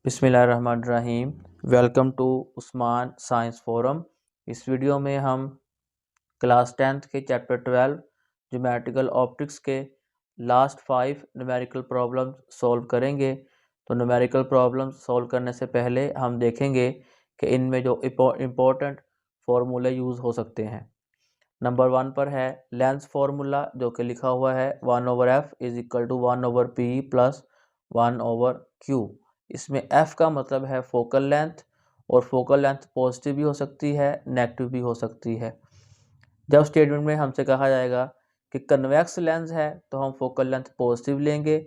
बिस्मिल्लाहिर्रहमानिर्रहीम। Welcome to Usman science forum. इस video में हम क्लास 10th के चैप्टर 12 ज्योमेट्रिकल ऑप्टिक्स के लास्ट 5 न्यूमेरिकल प्रॉब्लम्स सॉल्व करेंगे। तो न्यूमेरिकल प्रॉब्लम्स सॉल्व करने से पहले हम देखेंगे कि इनमें जो इम्पोर्टेंट फार्मूले यूज़ हो सकते हैं। नंबर 1 पर है लेंस फार्मूला, जो कि लिखा हुआ है 1/f is equal to 1/p plus 1/q। इसमें f का मतलब है फोकल लेंथ, और फोकल लेंथ पॉजिटिव भी हो सकती है, नेगेटिव भी हो सकती है। जब स्टेटमेंट में हमसे कहा जाएगा कि कन्वेक्स लेंस है तो हम फोकल लेंथ पॉजिटिव लेंगे,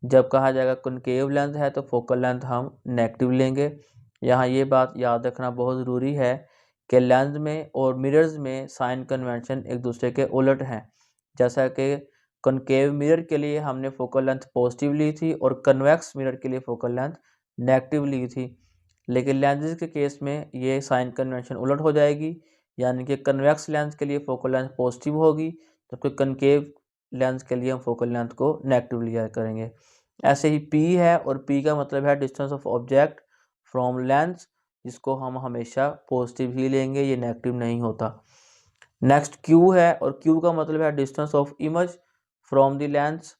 जब कहा जाएगा कॉनकेव लेंस है तो फोकल लेंथ हम नेगेटिव लेंगे। यहाँ ये बात याद रखना बहुत ज़रूरी है कि लेंस में और मिरर्स में साइन कन्वेंशन एक दूसरे के उलट हैं। जैसा कि कॉनकेव मिरर के लिए हमने फोकल लेंथ पॉजिटिव ली थी और कन्वेक्स मिरर के लिए फोकल लेंथ नेगेटिव ली थी, लेकिन लेंसेज के केस में ये साइन कन्वेंशन उलट हो जाएगी, यानी कि कन्वेक्स लेंस के लिए फोकल लेंथ पॉजिटिव होगी, जबकि कनकेव लेंस के लिए हम फोकल लेंथ को नेगेटिव लिया करेंगे। ऐसे ही P है, और P का मतलब है distance of object from lens, जिसको हम हमेशा पॉजिटिव ही लेंगे, ये नेगेटिव नहीं होता। नेक्स्ट Q है, और Q का मतलब है distance of image from the lens.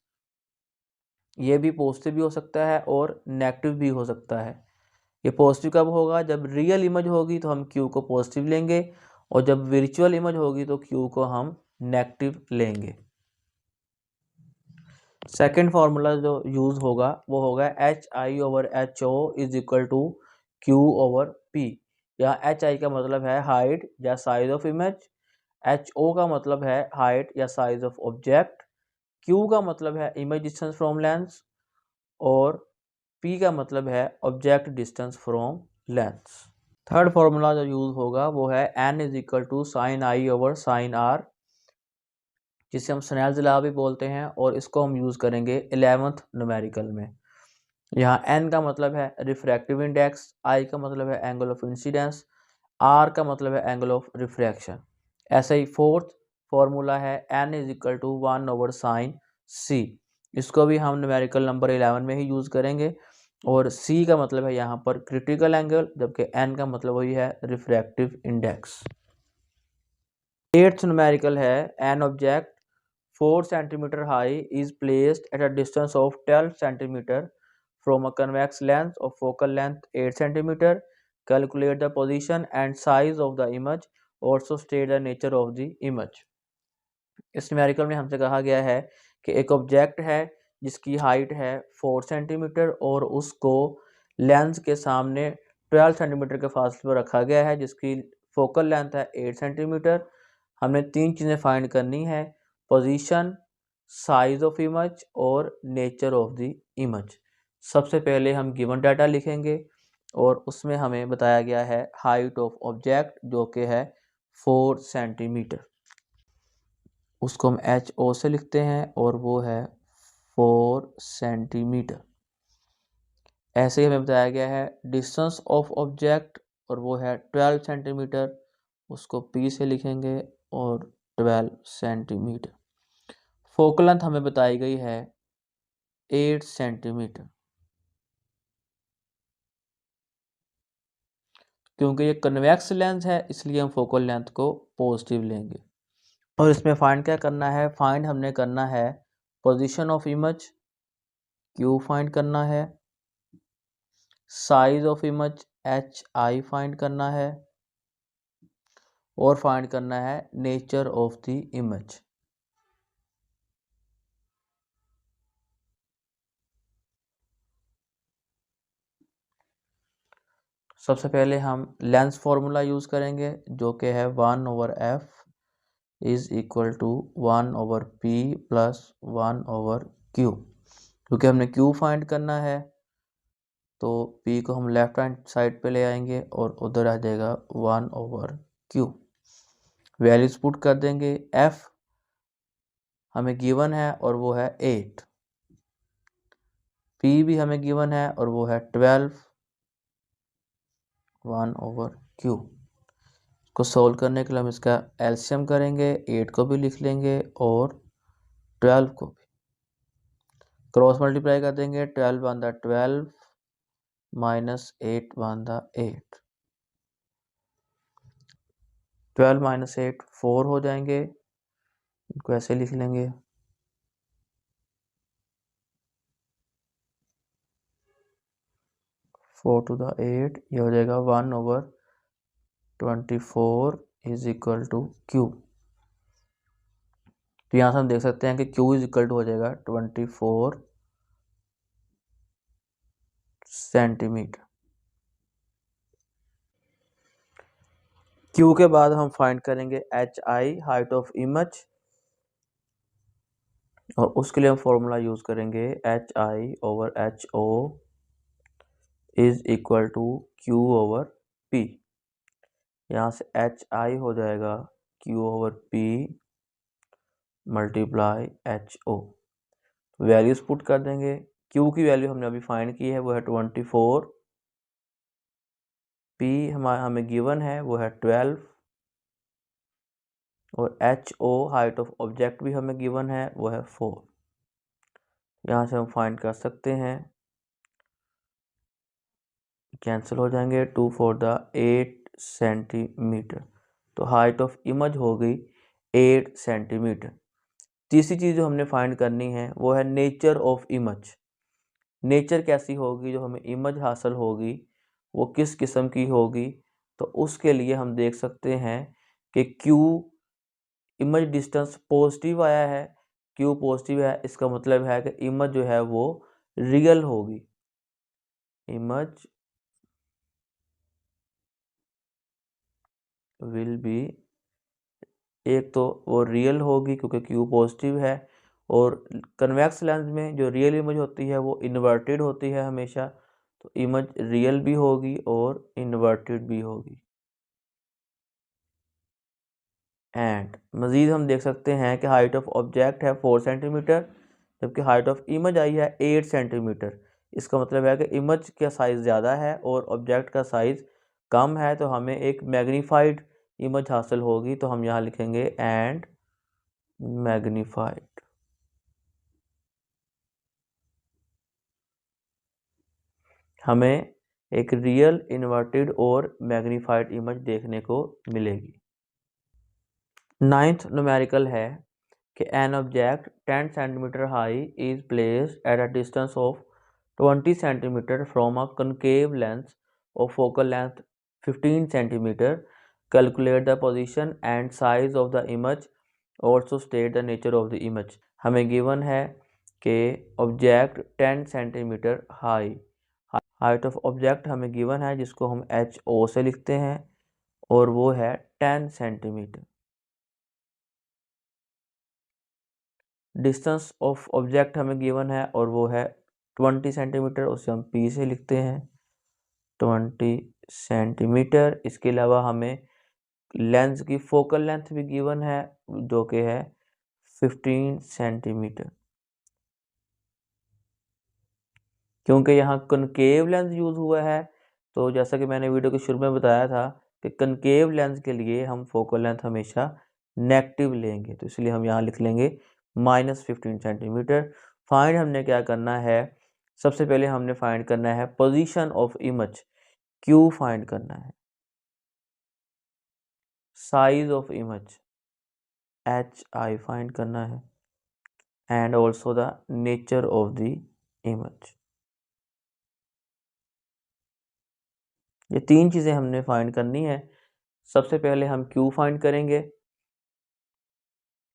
ये भी पॉजिटिव भी हो सकता है और नेगेटिव भी हो सकता है। ये पॉजिटिव कब होगा? जब रियल इमेज होगी तो हम Q को पॉजिटिव लेंगे, और जब वर्चुअल इमेज होगी तो Q को हम नेगेटिव लेंगे। सेकेंड फार्मूला जो यूज होगा वो होगा HI/HO is equal to Q/P। यहाँ HI का मतलब है हाइट या साइज ऑफ इमेज, HO का मतलब है हाइट या साइज ऑफ ऑब्जेक्ट, Q का मतलब है इमेज डिस्टेंस फ्रॉम लेंस, और P का मतलब है object distance from lens. Third formula जो यूज होगा वो है N is equal to sine I/sin R, जिसे हम स्नेल्स लॉ भी बोलते हैं, और इसको हम यूज़ करेंगे 11th न्यूमेरिकल में। यहाँ N का मतलब है रिफ्रैक्टिव इंडेक्स, I का मतलब है एंगल ऑफ इंसिडेंस, R का मतलब है एंगल ऑफ रिफ्रैक्शन। ऐसे ही फोर्थ फार्मूला है N is equal to 1/sin C। इसको भी हम न्यूमेरिकल नंबर 11 में ही यूज़ करेंगे, और C का मतलब है यहाँ पर क्रिटिकल एंगल, जबकि N का मतलब वही है रिफ्रैक्टिव इंडेक्स। 8th न्यूमेरिकल है an object 4 centimeter high is placed at a distance of 12 centimeter from a convex lens of focal length 8 centimeter. Calculate the position and size of the image. Also state the nature of the image. इस numerical में हमसे कहा गया है कि एक object है जिसकी हाइट है 4 सेंटीमीटर, और उसको लेंस के सामने 12 सेंटीमीटर के फासले पर रखा गया है, जिसकी फोकल लेंथ है 8 सेंटीमीटर। हमने 3 चीज़ें फाइंड करनी है: पोजीशन, साइज ऑफ इमेज और नेचर ऑफ द इमेज। सबसे पहले हम गिवन डाटा लिखेंगे, और उसमें हमें बताया गया है हाइट ऑफ ऑब्जेक्ट, जो कि है 4 सेंटीमीटर। उसको हम HO से लिखते हैं, और वो है 4 सेंटीमीटर। ऐसे ही हमें बताया गया है डिस्टेंस ऑफ ऑब्जेक्ट, और वो है 12 सेंटीमीटर। उसको P से लिखेंगे, और 12 सेंटीमीटर। फोकल लेंथ हमें बताई गई है 8 सेंटीमीटर। क्योंकि ये कन्वेक्स लेंस है, इसलिए हम फोकल लेंथ को पॉजिटिव लेंगे। और इसमें फाइंड क्या करना है? फाइंड हमने करना है position of image, Q find करना है, size of image HI find करना है, और फाइंड करना है नेचर ऑफ द इमेज। सबसे पहले हम लेंस फॉर्मूला यूज करेंगे, जो कि है 1/f is equal to 1/p plus 1/q। क्योंकि हमने Q फाइंड करना है, तो P को हम लेफ्ट हैंड साइड पे ले आएंगे, और उधर आ जाएगा 1/q। वैल्यूज पुट कर देंगे। F हमें गिवन है, और वो है 8। P भी हमें गिवन है, और वो है 12। 1/q को सोल्व करने के लिए हम इसका एलसीएम करेंगे। 8 को भी लिख लेंगे, और 12 को भी क्रॉस मल्टीप्लाई कर देंगे। 12 × 12 -8 वन द 8, 12 - 8 4 हो जाएंगे, इनको ऐसे लिख लेंगे। 4 to the 8, ये हो जाएगा 1/24 इज इक्वल टू क्यू। तो यहाँ से हम देख सकते हैं कि Q इज इक्वल टू हो जाएगा 24 सेंटीमीटर। Q के बाद हम फाइंड करेंगे HI, हाइट ऑफ इमेज, और उसके लिए हम फॉर्मूला यूज करेंगे HI/HO is equal to Q/P। यहाँ से HI हो जाएगा Q/P multiply HO। Values put कर देंगे। Q की वैल्यू हमने अभी फाइंड की है, वो है 24, P हमें गिवन है वो है 12, और HO हाइट ऑफ ऑब्जेक्ट भी हमें गिवन है वो है 4। यहाँ से हम फाइंड कर सकते हैं, कैंसिल हो जाएंगे, 2 4 द 8 सेंटीमीटर। तो हाइट ऑफ इमेज हो गई 8 सेंटीमीटर। तीसरी चीज़ जो हमने फाइंड करनी है वो है नेचर ऑफ इमेज। नेचर कैसी होगी, जो हमें इमेज हासिल होगी वो किस किस्म की होगी। तो उसके लिए हम देख सकते हैं कि Q इमेज डिस्टेंस पॉजिटिव आया है, Q पॉजिटिव है, इसका मतलब है कि इमेज जो है वो रियल होगी। इमेज विल बी, एक तो वो रियल होगी क्योंकि Q पॉजिटिव है, और कन्वेक्स लेंस में जो रियल इमेज होती है वो इन्वर्टेड होती है हमेशा। तो इमेज रियल भी होगी और इन्वर्टेड भी होगी। एंड मज़ीद हम देख सकते हैं कि हाइट ऑफ ऑब्जेक्ट है 4 सेंटीमीटर, जबकि हाइट ऑफ इमेज आई है 8 सेंटीमीटर। इसका मतलब है कि इमेज का साइज़ ज़्यादा है और ऑब्जेक्ट का साइज़ कम है, तो हमें एक मैग्नीफाइड इमेज हासिल होगी। तो हम यहाँ लिखेंगे एंड मैग्नीफाइड। हमें एक रियल, इन्वर्टेड और मैग्नीफाइड इमेज देखने को मिलेगी। 9th न्यूमेरिकल है कि an object 10 cm high is placed at a distance of 20 cm from a concave lens of focal length 15 cm. Calculate the position and size of the image. Also state the nature of the image. हमें given है कि object 10 cm high, height of object हमें given है जिसको हम HO से लिखते हैं, और वो है 10 सेंटीमीटर। डिस्टेंस ऑफ ऑब्जेक्ट हमें गिवन है और वो है 20 सेंटीमीटर, उसे हम P से लिखते हैं 20 सेंटीमीटर। इसके अलावा हमें लेंस की फोकल लेंथ भी गिवन है जो कि है 15 सेंटीमीटर। क्योंकि यहाँ कनकेव लेंस यूज हुआ है, तो जैसा कि मैंने वीडियो के शुरू में बताया था कि कनकेव लेंस के लिए हम फोकल लेंथ हमेशा नेगेटिव लेंगे, तो इसलिए हम यहाँ लिख लेंगे -15 सेंटीमीटर। फाइंड हमने क्या करना है, सबसे पहले हमने फाइंड करना है position of image, Q find करना है। Size of image HI find करना है, and also the nature of the image. ये तीन चीज़ें हमने फाइंड करनी है। सबसे पहले हम Q फाइंड करेंगे,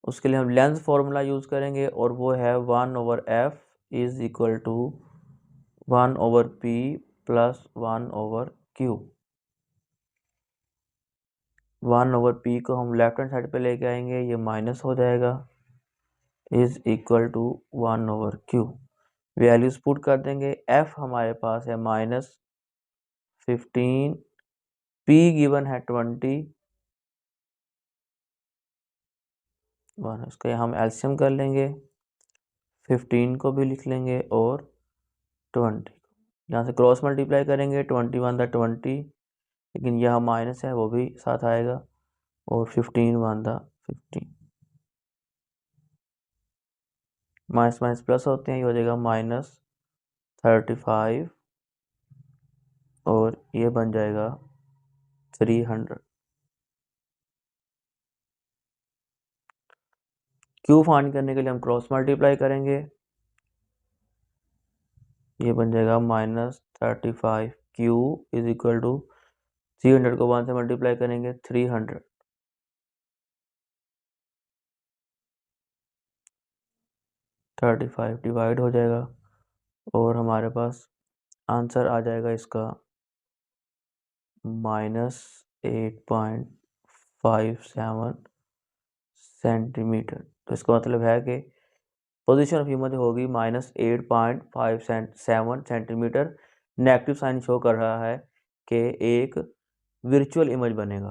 उसके लिए हम लेंस फॉर्मूला यूज करेंगे और वो है 1/f is equal to 1/p plus 1/q। 1/p को हम लेफ्ट हैंड साइड पे लेके आएंगे, ये माइनस हो जाएगा, is equal to 1/q। Values put कर देंगे। f हमारे पास है -15, p गिवन है 20, इसका हम एलसीएम कर लेंगे, 15 को भी लिख लेंगे और 20 को यहाँ से क्रॉस मल्टीप्लाई करेंगे, 21 द 20, लेकिन यह माइनस है वो भी साथ आएगा, और 15 1 द 15, माइनस माइनस प्लस होते हैं, ये हो जाएगा -35 और ये बन जाएगा 300। क्यू फाइंड करने के लिए हम क्रॉस मल्टीप्लाई करेंगे, ये बन जाएगा -35 क्यू इज इक्वल टू 300 को 1 से मल्टीप्लाई करेंगे 300, 35 डिवाइड हो जाएगा और हमारे पास आंसर आ जाएगा इसका -8.57 सेंटीमीटर। तो इसका मतलब है कि पोजीशन ऑफ इमेज होगी -8.57 सेंटीमीटर। नेगेटिव साइन शो कर रहा है कि एक वर्चुअल इमेज बनेगा।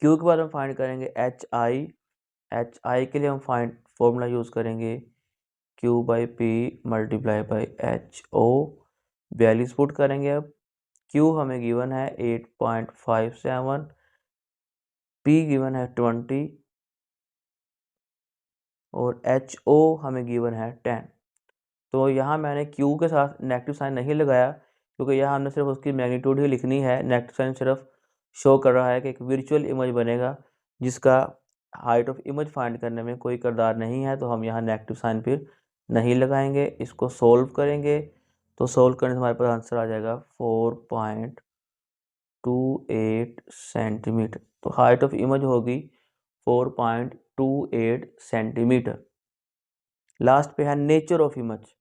क्यू के बाद हम फाइंड करेंगे एच आई के लिए हम फाइंड फॉर्मूला यूज़ करेंगे Q/P multiply by HO। Values put करेंगे। अब Q हमें गिवन है 8.57, P गिवन है 20 और HO हमें गिवन है 10। तो यहाँ मैंने Q के साथ नेगेटिव साइन नहीं लगाया क्योंकि यहाँ हमने सिर्फ उसकी मैग्नीट्यूड ही लिखनी है। नेगेटिव साइन सिर्फ शो कर रहा है कि एक वर्चुअल इमेज बनेगा जिसका हाइट ऑफ इमेज फाइंड करने में कोई किरदार नहीं है, तो हम यहाँ नेगेटिव साइन फिर नहीं लगाएंगे। इसको सोल्व करेंगे तो सोल्व करने से हमारे पास आंसर आ जाएगा 4.28 सेंटीमीटर। तो हाइट ऑफ इमेज होगी 4.28 सेंटीमीटर। लास्ट पे है nature of image.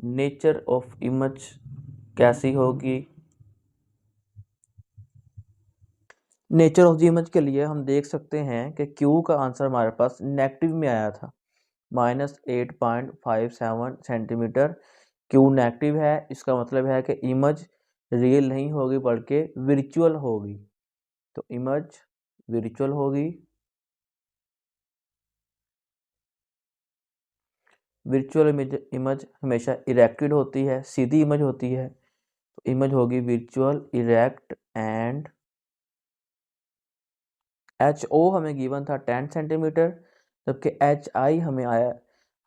Nature of image कैसी होगी? नेचर ऑफ द इमेज के लिए हम देख सकते हैं कि Q का आंसर हमारे पास नेगेटिव में आया था, -8.57 सेंटीमीटर। Q नेगेटिव है, इसका मतलब है कि इमेज रियल नहीं होगी बल्कि वर्चुअल होगी। तो इमेज वर्चुअल होगी। वर्चुअल इमेज हमेशा इरेक्टेड होती है, सीधी इमेज होती है। तो इमेज होगी वर्चुअल इरेक्ट एंड HO हमें गिवन था 10 सेंटीमीटर, जबकि HI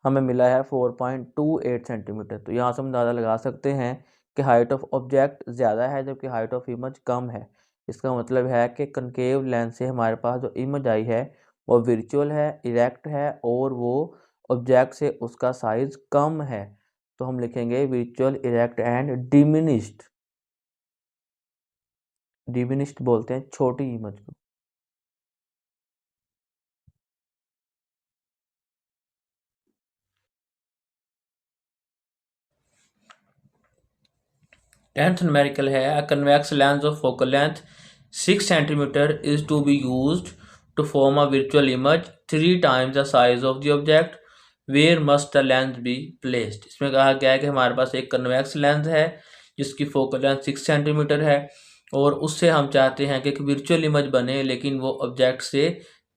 हमें मिला है 4.28 सेंटीमीटर। तो यहाँ से हम अंदाज़ा लगा सकते हैं कि हाइट ऑफ ऑब्जेक्ट ज़्यादा है जबकि हाइट ऑफ इमेज कम है। इसका मतलब है कि कनकेव लेंस से हमारे पास जो इमेज आई है वो वर्चुअल है, इरेक्ट है और वो ऑब्जेक्ट से उसका साइज कम है। तो हम लिखेंगे virtual erect and diminished. Diminished बोलते हैं छोटी इमेज को। 10th numerical है a convex lens of focal length 6 centimeter is to be used to form a virtual image 3 times the size of the object. Where must the lens be placed? इसमें कहा गया है कि हमारे पास एक convex lens है जिसकी फोकल लेंथ 6 सेंटीमीटर है और उससे हम चाहते हैं कि एक वर्चुअल इमेज बने लेकिन वो ऑब्जेक्ट से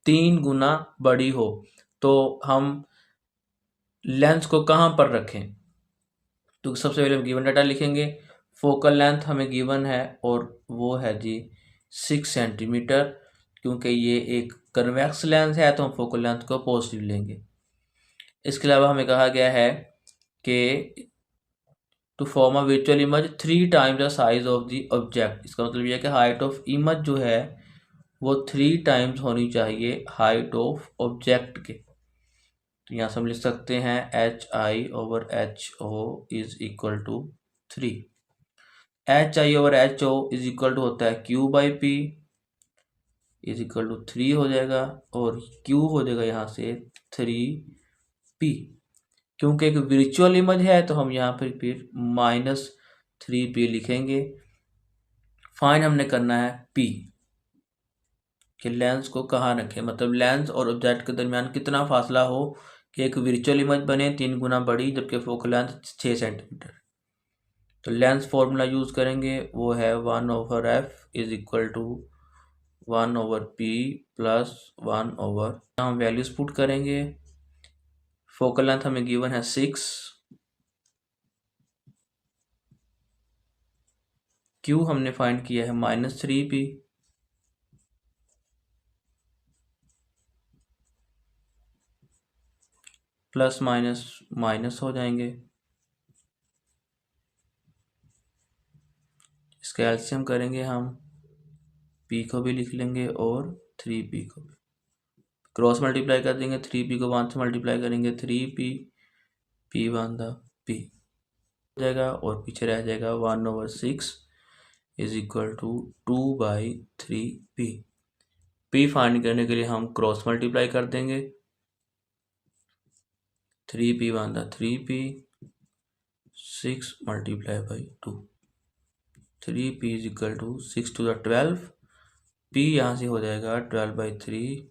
3 गुना बड़ी हो। तो हम लेंस को कहाँ पर रखें? तो सबसे पहले हम गिवन डाटा लिखेंगे। फोकल लेंथ हमें गिवन है और वो है जी 6 सेंटीमीटर। क्योंकि ये एक कन्वेक्स लेंस है तो हम फोकल लेंथ को पॉजिटिव लेंगे। इसके अलावा हमें कहा गया है कि to form a virtual image 3 times the size of the object. इसका मतलब यह है कि हाइट ऑफ इमेज जो है वो 3 टाइम्स होनी चाहिए हाइट ऑफ ऑब्जेक्ट के। तो यहाँ से हम लिख सकते हैं HI/HO is equal to 3। HI/HO is equal to होता है Q/P इज इक्वल टू 3 हो जाएगा और Q हो जाएगा यहाँ से 3P। क्योंकि एक वर्चुअल इमेज है तो हम यहाँ पर फिर -3P लिखेंगे। फाइंड हमने करना है P कि लेंस को कहाँ रखें, मतलब लेंस और ऑब्जेक्ट के दरमियान कितना फासला हो कि एक वर्चुअल इमेज बने 3 गुना बड़ी जबकि फोकल लेंथ 6 सेंटीमीटर। तो लेंस फॉर्मूला यूज करेंगे, वो है 1/f is equal to 1/p plus 1/। हम वैल्यूज पुट करेंगे। फोकल लेंथ हमें गिवन है 6, Q हमने फाइंड किया है -3p प्लस माइनस माइनस हो जाएंगे इसका एलसीएम करेंगे हम, p को भी लिख लेंगे और 3p को भी क्रॉस मल्टीप्लाई कर देंगे। 3p को 1 से मल्टीप्लाई करेंगे, 3p p 1 p हो जाएगा और पीछे रह जाएगा 1/6 is equal to 2/3p। p find करने के लिए हम क्रॉस मल्टीप्लाई कर देंगे। 3p 1 3p 6 multiply by 2, 3p is equal to 6 to 12। p यहाँ से हो जाएगा 12/3,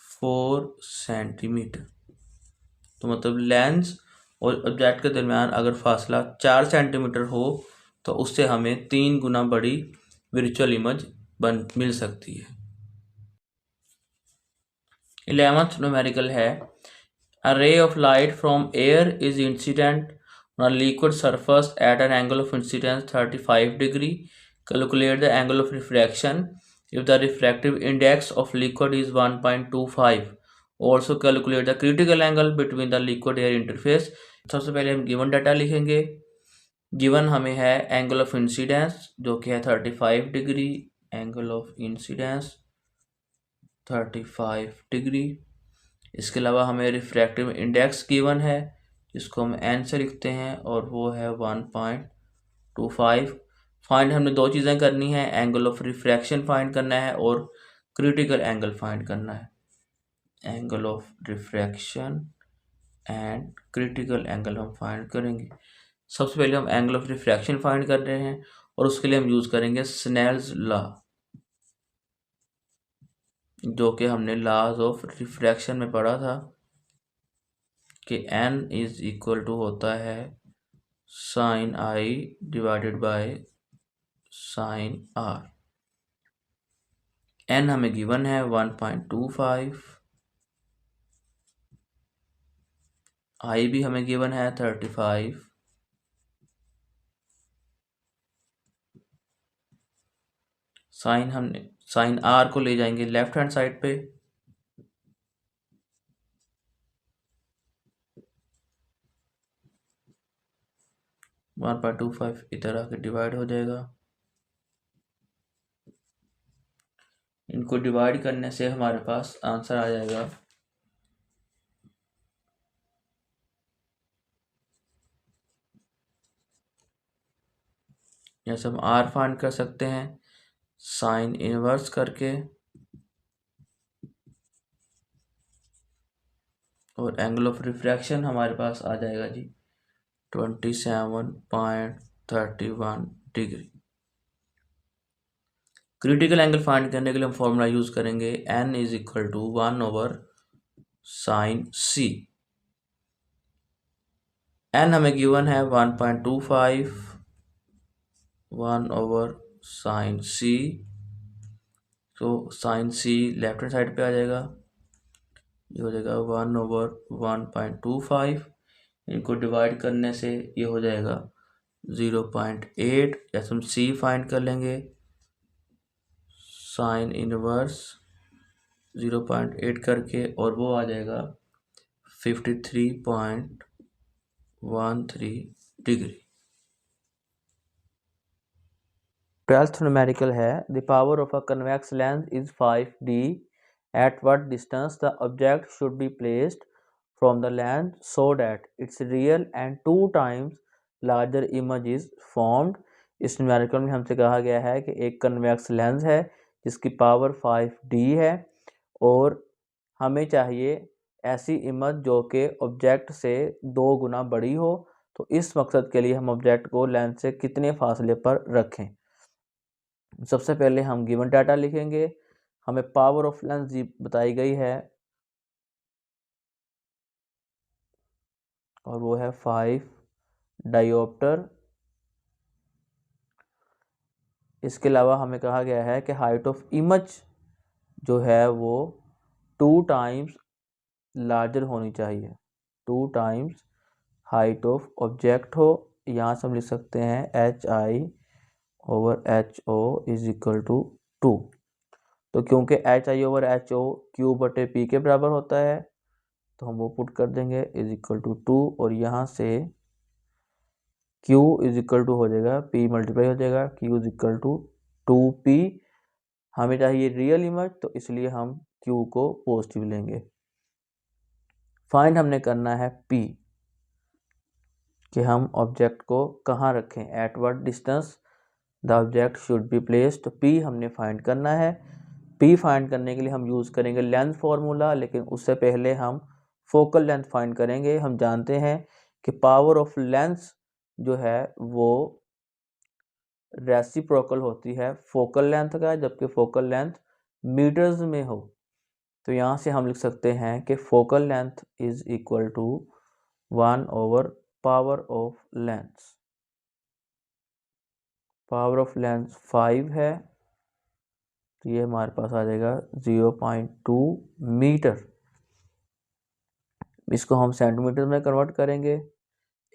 4 सेंटीमीटर। तो मतलब लेंस और ऑब्जेक्ट के दरमियान अगर फासला 4 सेंटीमीटर हो तो उससे हमें 3 गुना बड़ी वर्चुअल इमेज मिल सकती है। 11th न्यूमेरिकल है, a ray of light from air is incident on a liquid surface at an angle of incidence 35 degree. Calculate the angle of refraction if the refractive index of liquid is 1.25. Also calculate the critical angle between the liquid air interface. सबसे पहले हम given data लिखेंगे। Given हमें है angle of incidence जो कि है 35 degree, angle of incidence 35 degree. इसके अलावा हमें रिफ्रैक्टिव इंडेक्स गिवन है जिसको हम n से लिखते हैं और वो है 1.25। फाइंड हमने दो चीज़ें करनी है, एंगल ऑफ रिफ्रैक्शन फाइंड करना है और क्रिटिकल एंगल फाइंड करना है। Angle of refraction and critical angle हम फाइंड करेंगे। सबसे पहले हम एंगल ऑफ रिफ्रैक्शन फाइंड कर रहे हैं और उसके लिए हम यूज़ करेंगे स्नेल्स लॉ, जो कि हमने लॉज ऑफ रिफ्रैक्शन में पढ़ा था कि n इज इक्वल टू होता है sine i divided by sine r। n हमें गिवन है 1.25, i भी हमें गिवन है 35, साइन r को ले जाएंगे लेफ्ट हैंड साइड पे, वन पॉइंट 1.25 इधर आके डिवाइड हो जाएगा। इनको डिवाइड करने से हमारे पास आंसर आ जाएगा जैसे हम r फाइंड कर सकते हैं साइन इनवर्स करके और एंगल ऑफ रिफ्रैक्शन हमारे पास आ जाएगा जी 27.31 डिग्री। क्रिटिकल एंगल फाइंड करने के लिए हम फॉर्मूला यूज करेंगे n is equal to 1/sin c। n हमें गिवन है 1.25, 1/sin c, तो sine c left hand side पे आ जाएगा, ये हो जाएगा 1/1.25। इनको डिवाइड करने से ये हो जाएगा 0.8। जैसे हम c फाइंड कर लेंगे, साइन इनवर्स 0.8 करके और वो आ जाएगा 53.13 डिग्री। 12th न्यूमेरिकल है, the power of a convex lens is 5d, at what distance the object should be placed from the lens so that its real and 2 times larger image is formed। इस numerical में हमसे कहा गया है कि एक convex lens है जिसकी पावर 5d है और हमें चाहिए ऐसी इमेज जो कि ऑब्जेक्ट से 2 गुना बड़ी हो। तो इस मकसद के लिए हम ऑब्जेक्ट को लेंस से कितने फासले पर रखें। सबसे पहले हम गिवन डाटा लिखेंगे। हमें पावर ऑफ लेंस बताई गई है और वो है 5 डायोप्टर। इसके अलावा हमें कहा गया है कि हाइट ऑफ इमेज जो है वो 2 टाइम्स लार्जर होनी चाहिए, 2 टाइम्स हाइट ऑफ ऑब्जेक्ट हो। यहाँ से हम लिख सकते हैं HI/HO इज इक्वल टू 2। तो क्योंकि HI/HO Q/P के बराबर होता है तो हम वो पुट कर देंगे इज इक्वल टू 2 और यहाँ से Q इज इक्वल टू हो जाएगा P मल्टीप्लाई हो जाएगा Q is equal to 2P। हमें चाहिए रियल इमेज, तो इसलिए हम Q को पॉजिटिव लेंगे। फाइंड हमने करना है P, कि हम ऑब्जेक्ट को कहाँ रखें, at what distance the object should be placed. तो P हमने फाइंड करना है। P फाइंड करने के लिए हम यूज़ करेंगे लेंथ फार्मूला, लेकिन उससे पहले हम फोकल लेंथ फाइंड करेंगे। हम जानते हैं कि पावर ऑफ लेंथ जो है वो रेसिप्रोकल होती है फोकल लेंथ का, जबकि फोकल लेंथ मीटर्स में हो। तो यहाँ से हम लिख सकते हैं कि focal length is equal to 1 over power of length. Power of length 5 है, तो ये हमारे पास आ जाएगा 0.2 मीटर। इसको हम सेंटीमीटर में कन्वर्ट करेंगे।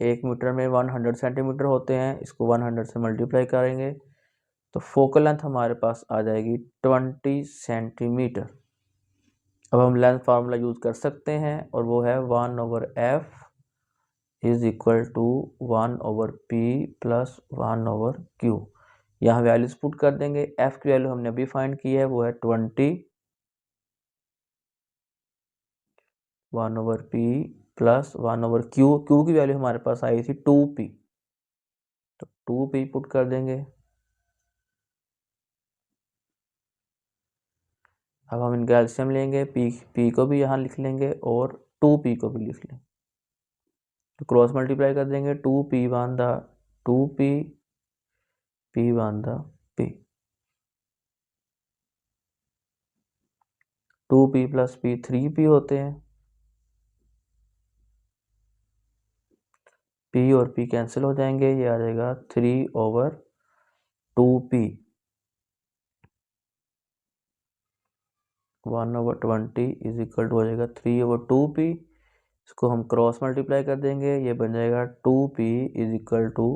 1 मीटर में 100 सेंटीमीटर होते हैं, इसको 100 से मल्टीप्लाई करेंगे तो फोकल लेंथ हमारे पास आ जाएगी 20 सेंटीमीटर। अब हम लेंथ फार्मूला यूज़ कर सकते हैं, और वो है 1 over F is equal to 1 over P plus 1 over Q. यहाँ वैल्यूज पुट कर देंगे। एफ की वैल्यू हमने अभी फाइंड की है, वो है 20, 1 over P plus 1 over Q. Q की वैल्यू हमारे पास आई थी 2p, तो 2p पुट कर देंगे। अब हम इनका एलसीएम लेंगे, p को भी यहाँ लिख लेंगे और 2p को भी लिख लेंगे, तो क्रॉस मल्टीप्लाई कर देंगे। 2p one the 2p, p one the p, 2p plus p 3p होते हैं। p और p कैंसिल हो जाएंगे, ये आ जाएगा 3 over 2p। 1 over 20 is equal to हो जाएगा 3 ओवर 2p। इसको हम क्रॉस मल्टीप्लाई कर देंगे, ये बन जाएगा 2p is equal to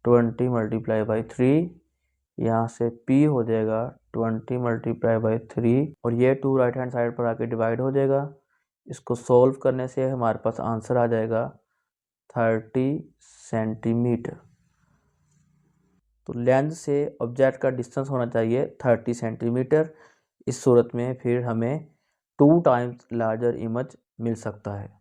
20 multiply by 3। यहाँ से p हो जाएगा 20 मल्टीप्लाई बाई 3, और ये 2 राइट हैंड साइड पर आके डिवाइड हो जाएगा। इसको सॉल्व करने से हमारे पास आंसर आ जाएगा 30 सेंटीमीटर। तो लेंस से ऑब्जेक्ट का डिस्टेंस होना चाहिए 30 सेंटीमीटर। इस सूरत में फिर हमें 2 टाइम्स लार्जर इमेज मिल सकता है।